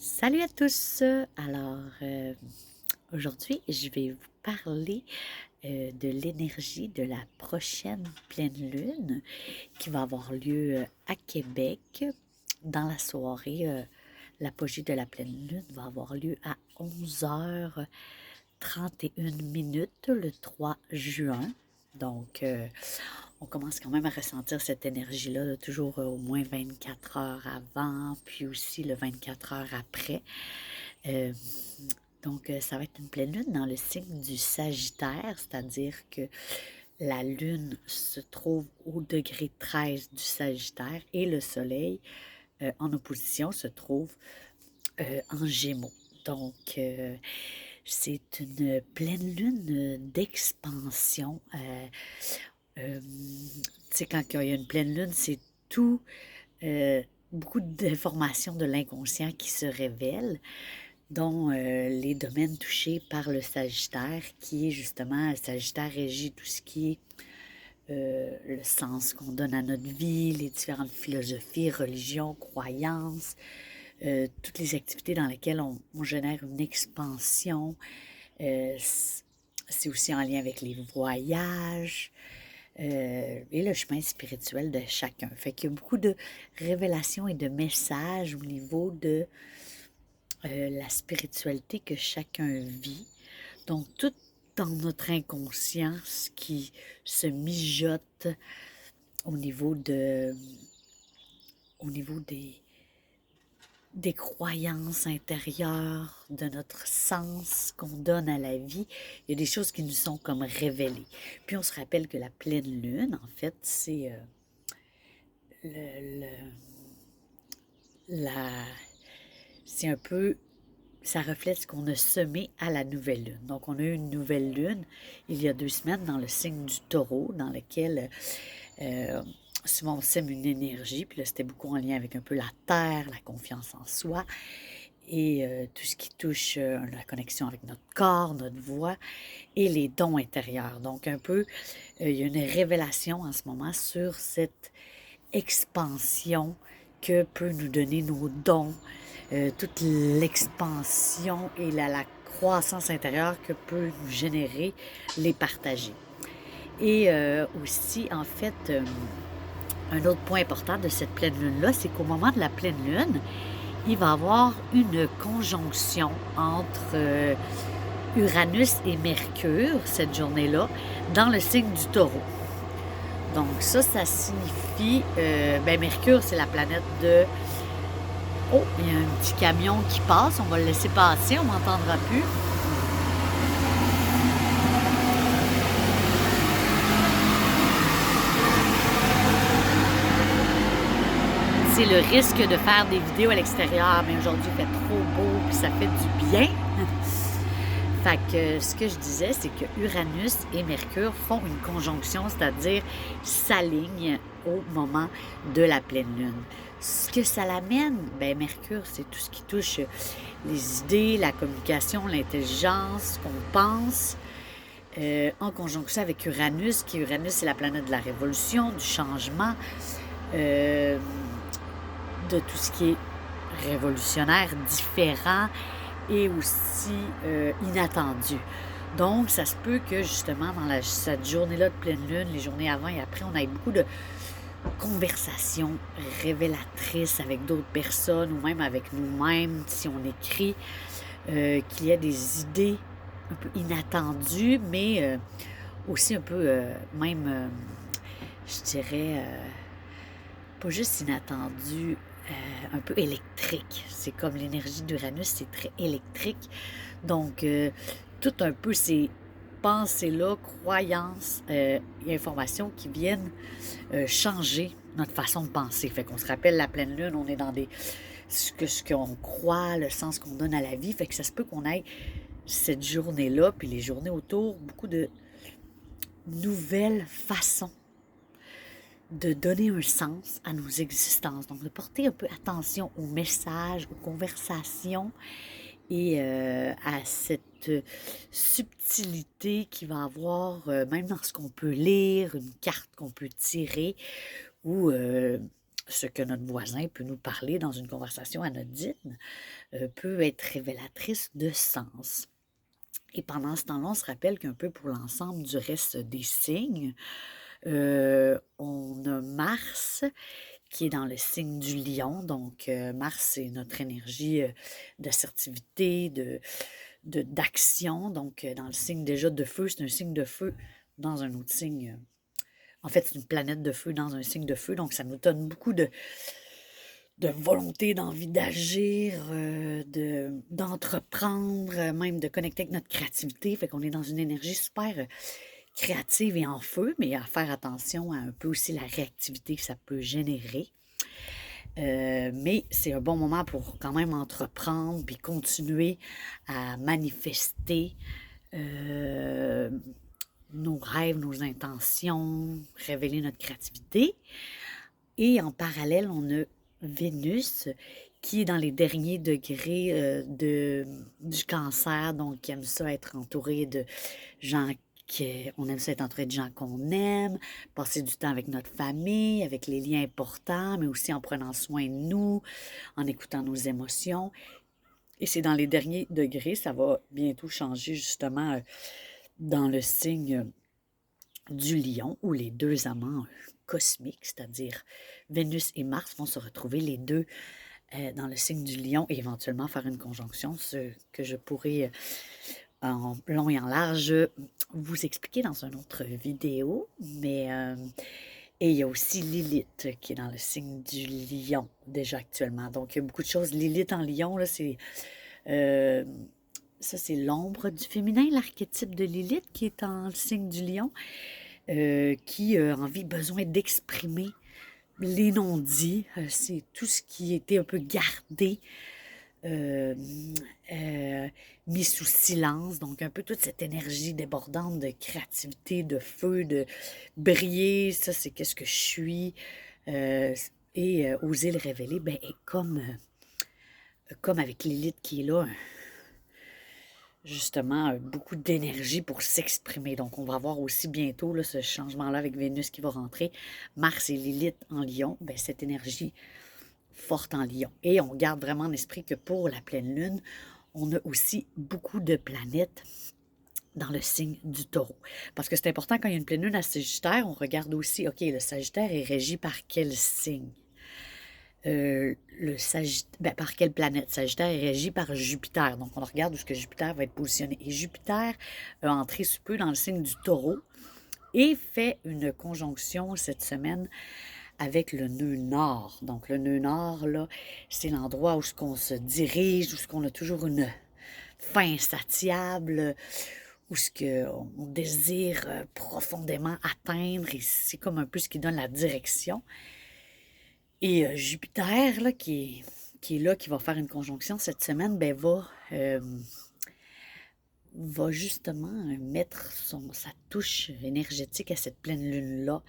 Salut à tous! Aujourd'hui, je vais vous parler de l'énergie de la prochaine pleine lune qui va avoir lieu à Québec. Dans la soirée, l'apogée de la pleine lune va avoir lieu à 11h31 le 3 juin. Donc, on commence quand même à ressentir cette énergie-là, là, toujours au moins 24 heures avant, puis aussi le 24 heures après. Euh, donc, ça va être une pleine lune dans le signe du Sagittaire, c'est-à-dire que la lune se trouve au degré 13 du Sagittaire et le soleil, en opposition, se trouve en Gémeaux. Donc, c'est une pleine lune d'expansion. Tu sais, quand il y a une pleine lune, c'est tout, euh, beaucoup d'informations de l'inconscient qui se révèlent, dont les domaines touchés par le Sagittaire, qui est justement, le Sagittaire régit tout ce qui est le sens qu'on donne à notre vie, les différentes philosophies, religions, croyances, toutes les activités dans lesquelles on génère une expansion. Euh, c'est aussi en lien avec les voyages et le chemin spirituel de chacun. Fait qu'il y a beaucoup de révélations et de messages au niveau de la spiritualité que chacun vit. Donc, tout dans notre inconscience qui se mijote au niveau au niveau des croyances intérieures, de notre sens qu'on donne à la vie. Il y a des choses qui nous sont comme révélées. Puis on se rappelle que la pleine lune, en fait, c'est le, la, c'est un peu, ça reflète ce qu'on a semé à la nouvelle lune. Donc, on a eu une nouvelle lune il y a 2 semaines dans le signe du taureau, dans lequel euh, souvent on sème une énergie. Puis là, c'était beaucoup en lien avec un peu la terre, la confiance en soi et tout ce qui touche la connexion avec notre corps, notre voix et les dons intérieurs. Donc, un peu, il y a une révélation en ce moment sur cette expansion que peut nous donner nos dons, toute l'expansion et la croissance intérieure que peut nous générer les partager. Et aussi, en fait, un autre point important de cette pleine lune-là, c'est qu'au moment de la pleine lune, il va y avoir une conjonction entre Uranus et Mercure, cette journée-là, dans le signe du taureau. Donc ça signifie, Mercure, c'est la planète de... Oh, il y a un petit camion qui passe, on va le laisser passer, on m'entendra plus. C'est le risque de faire des vidéos à l'extérieur, mais aujourd'hui il fait trop beau, puis ça fait du bien. Fait que ce que je disais, c'est que Uranus et Mercure font une conjonction, c'est-à-dire s'alignent au moment de la pleine lune. Ce que ça l'amène, Mercure, c'est tout ce qui touche les idées, la communication, l'intelligence, ce qu'on pense, en conjonction avec Uranus, c'est la planète de la révolution, du changement, de tout ce qui est révolutionnaire, différent, et aussi inattendu. Donc, ça se peut que justement, dans cette journée-là de pleine lune, les journées avant et après, on ait beaucoup de conversations révélatrices avec d'autres personnes ou même avec nous-mêmes, si on écrit, qu'il y a des idées un peu inattendues, mais aussi un peu je dirais, pas juste inattendues, un peu électrique. C'est comme l'énergie d'Uranus, c'est très électrique. Donc, tout un peu ces pensées-là, croyances et informations qui viennent changer notre façon de penser. Fait qu'on se rappelle la pleine lune, on est dans ce qu'on croit, le sens qu'on donne à la vie. Fait que ça se peut qu'on ait cette journée-là, puis les journées autour, beaucoup de nouvelles façons de donner un sens à nos existences. Donc, de porter un peu attention aux messages, aux conversations et à cette subtilité qu'il va avoir, même dans ce qu'on peut lire, une carte qu'on peut tirer ou ce que notre voisin peut nous parler dans une conversation anodine. peut être révélatrice de sens. Et pendant ce temps-là, on se rappelle qu'un peu pour l'ensemble du reste des signes, on a Mars qui est dans le signe du lion. Donc, Mars, c'est notre énergie d'assertivité, d'action. Donc, dans le signe déjà de feu, c'est un signe de feu dans un autre signe. En fait, c'est une planète de feu dans un signe de feu. Donc, ça nous donne beaucoup de volonté, d'envie d'agir, d'entreprendre, même de connecter avec notre créativité. Fait qu'on est dans une énergie super créative et en feu, mais à faire attention à un peu aussi la réactivité que ça peut générer. Mais c'est un bon moment pour quand même entreprendre puis continuer à manifester nos rêves, nos intentions, révéler notre créativité. Et en parallèle, on a Vénus qui est dans les derniers degrés du cancer, donc qui aime ça être entouré de gens on aime ça être entouré de gens qu'on aime, passer du temps avec notre famille, avec les liens importants, mais aussi en prenant soin de nous, en écoutant nos émotions. Et c'est dans les derniers degrés, ça va bientôt changer justement dans le signe du lion, où les deux amants cosmiques, c'est-à-dire Vénus et Mars, vont se retrouver les deux dans le signe du lion et éventuellement faire une conjonction, ce que je pourrais en long et en large vous expliquer dans une autre vidéo. Mais et il y a aussi Lilith qui est dans le signe du lion déjà actuellement. Donc il y a beaucoup de choses. Lilith en lion, là, c'est ça, c'est l'ombre du féminin, l'archétype de Lilith qui est en signe du lion, qui a envie, besoin d'exprimer les non-dits. C'est tout ce qui était un peu gardé, mis sous silence. Donc, un peu toute cette énergie débordante de créativité, de feu, de briller. Ça, c'est qu'est-ce que je suis. Et oser le révéler, ben, comme avec Lilith qui est là, justement, beaucoup d'énergie pour s'exprimer. Donc, on va voir aussi bientôt là, ce changement-là avec Vénus qui va rentrer. Mars et Lilith en lion, ben, cette énergie forte en lion. Et on garde vraiment en esprit que pour la pleine lune, on a aussi beaucoup de planètes dans le signe du taureau. Parce que c'est important quand il y a une pleine lune à Sagittaire, on regarde aussi, OK, le Sagittaire est régi par quel signe? Par quelle planète? Sagittaire est régi par Jupiter. Donc, on regarde où ce que Jupiter va être positionné. Et Jupiter a entré sous peu dans le signe du taureau et fait une conjonction cette semaine avec le nœud nord. Donc, le nœud nord, là, c'est l'endroit où ce qu'on se dirige, où ce qu'on a toujours une fin insatiable, où ce qu'on désire profondément atteindre. Et c'est comme un peu ce qui donne la direction. Et Jupiter, là, qui est là, qui va faire une conjonction cette semaine, ben, va justement mettre sa touche énergétique à cette pleine lune-là,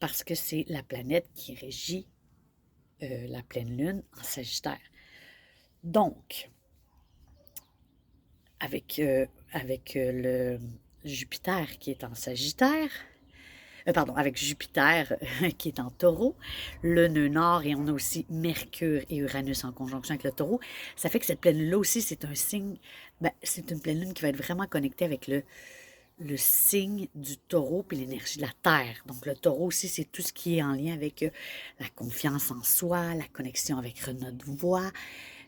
parce que c'est la planète qui régit la pleine lune en Sagittaire. Donc, avec le Jupiter qui est en Sagittaire, avec Jupiter qui est en taureau, le nœud nord, et on a aussi Mercure et Uranus en conjonction avec le taureau. Ça fait que cette pleine lune-là aussi, c'est un signe, c'est une pleine lune qui va être vraiment connectée avec le signe du taureau puis l'énergie de la terre. Donc, le taureau aussi, c'est tout ce qui est en lien avec la confiance en soi, la connexion avec notre voix,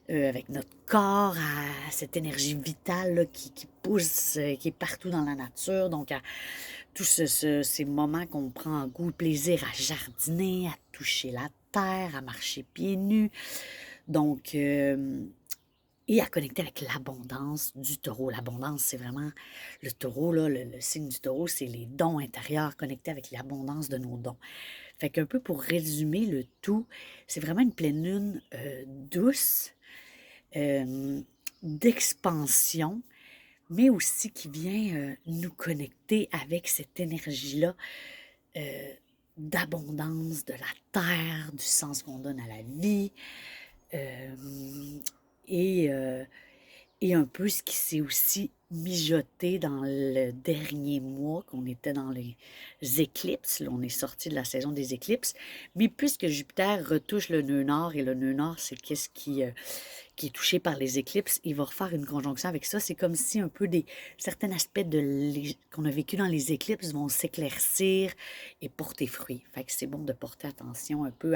avec notre corps, à cette énergie vitale là, qui pousse, qui est partout dans la nature. Donc, à tous ces moments qu'on prend en goût, plaisir à jardiner, à toucher la terre, à marcher pieds nus. Donc, et à connecter avec l'abondance du taureau. L'abondance, c'est vraiment le taureau, là, le signe du taureau, c'est les dons intérieurs connectés avec l'abondance de nos dons. Fait qu'un peu pour résumer le tout, c'est vraiment une pleine lune douce, d'expansion, mais aussi qui vient nous connecter avec cette énergie-là d'abondance de la terre, du sens qu'on donne à la vie, et un peu ce qui s'est aussi mijoté dans le dernier mois qu'on était dans les éclipses. Là, on est sorti de la saison des éclipses. Mais puisque Jupiter retouche le nœud nord, et le nœud nord, c'est qu'est-ce qui est touché par les éclipses, il va refaire une conjonction avec ça. C'est comme si un peu certains aspects qu'on a vécu dans les éclipses vont s'éclaircir et porter fruit. Fait que c'est bon de porter attention un peu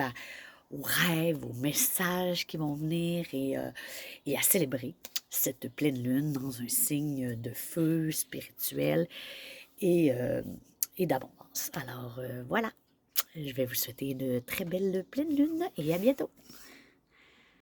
aux rêves, aux messages qui vont venir et à célébrer cette pleine lune dans un signe de feu spirituel et, euh, et d'abondance. Alors voilà, je vais vous souhaiter une très belle pleine lune et à bientôt.